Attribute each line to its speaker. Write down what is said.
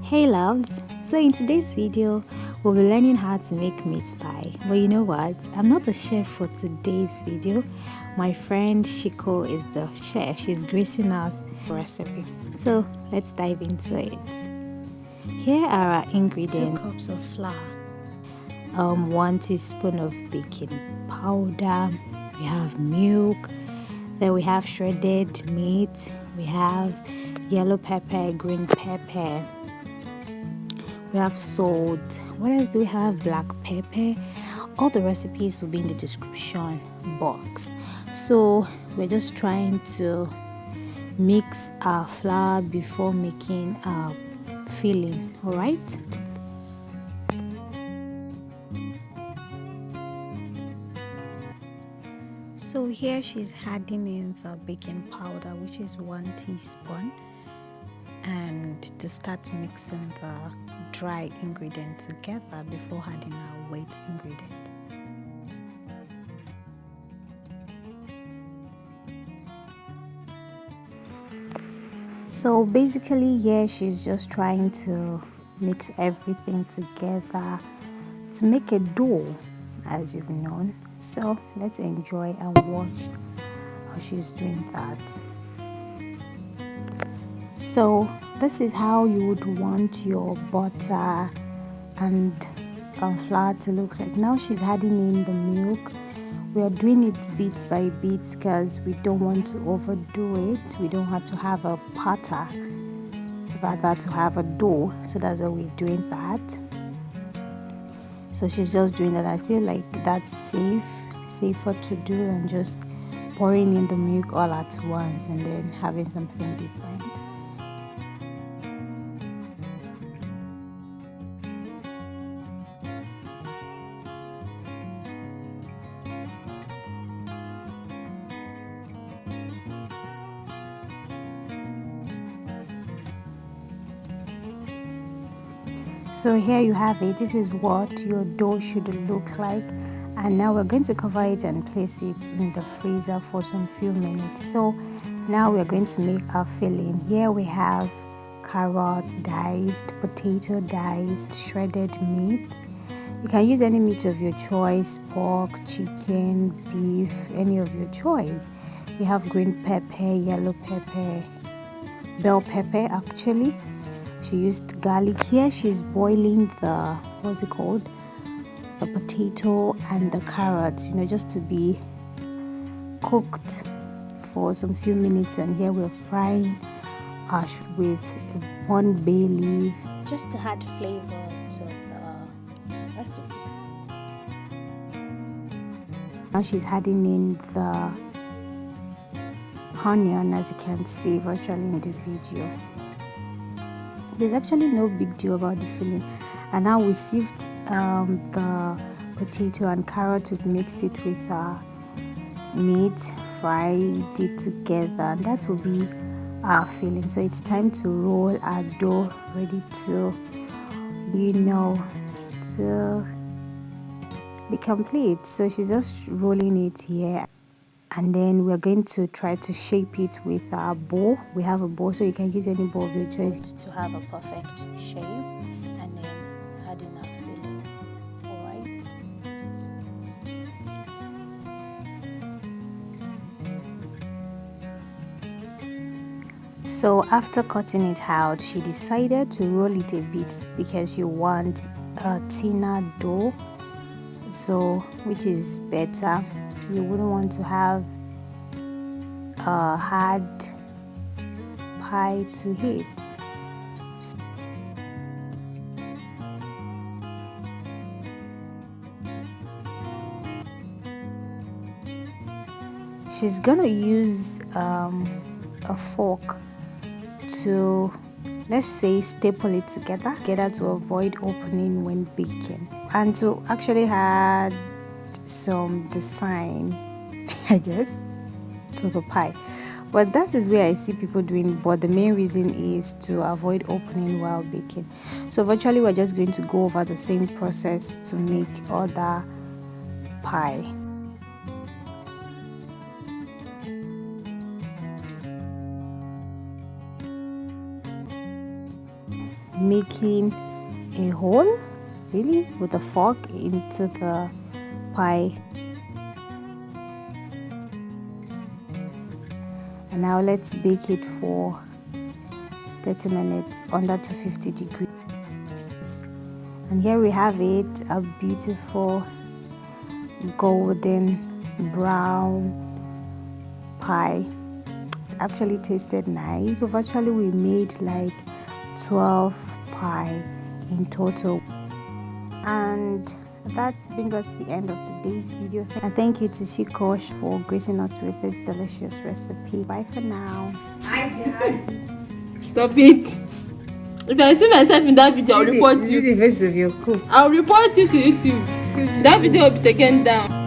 Speaker 1: Hey loves, so in today's video we'll be learning how to make meat pie. But you know what, I'm not a chef for today's video. My friend Shiko is the chef. She's gracing us recipe, so let's dive into it. Here are our ingredients: 2 cups of flour, 1 teaspoon of baking powder, we have milk, then we have shredded meat, we have yellow pepper, green pepper, we have salt. What else do we have? Black pepper. All the recipes will be in the description box. So we're just trying to mix our flour before making our filling. All right. So here she's adding in the baking powder, which is 1 teaspoon. And to start mixing the dry ingredient together before adding our wet ingredient. So basically here she's just trying to mix everything together to make a dough, as you've known. So let's enjoy and watch how she's doing that. So this is how you would want your butter and flour to look like. Now she's adding in the milk. We are doing it bit by bit because we don't want to overdo it. We don't have to have a patter, rather to have a dough. So that's why we're doing that. So she's just doing that. I feel like that's safer to do than just pouring in the milk all at once and then having something different. So here you have it. This is what your dough should look like, and now we're going to cover it and place it in the freezer for some few minutes. So now we're going to make our filling. Here we have carrots diced, potato diced, shredded meat. You can use any meat of your choice: pork, chicken, beef, any of your choice. We have green pepper, yellow pepper, bell pepper actually. She used garlic. Here she's boiling the, what's it called, the potato and the carrots, just to be cooked for some few minutes. And here we're frying ash with 1 bay leaf, just to add flavor to the recipe. Now she's adding in the onion, as you can see virtually in the video. There's actually no big deal about the filling. And now we sieved the potato and carrot. We've mixed it with our meat, fried it together, and that will be our filling. So it's time to roll our dough, ready to to be complete. So she's just rolling it here, and then we're going to try to shape it with our bowl. We have a bowl, so you can use any bowl of your choice to have a perfect shape, and then add in our filling. Alright. So after cutting it out, she decided to roll it a bit because she wants a thinner dough, so which is better. You wouldn't want to have a hard pie to eat. She's gonna use a fork to, let's say, staple it together to avoid opening when baking, and to actually add some design I guess to the pie. But that is where I see people doing, but the main reason is to avoid opening while baking. So virtually we're just going to go over the same process to make other pie. making a hole, really, with a fork into the pie. And now let's bake it for 30 minutes under 250 degrees. And here we have it, a beautiful golden brown pie. It actually tasted nice. So virtually we made like 12 pie in total. And that's brings us to the end of today's video. And thank you to Cherisheth for gracing us with this delicious recipe. Bye for now.
Speaker 2: Stop it. If I see myself in that video, I'll report you.
Speaker 1: This is the face of your cook.
Speaker 2: I'll report you to YouTube. That video will be taken down.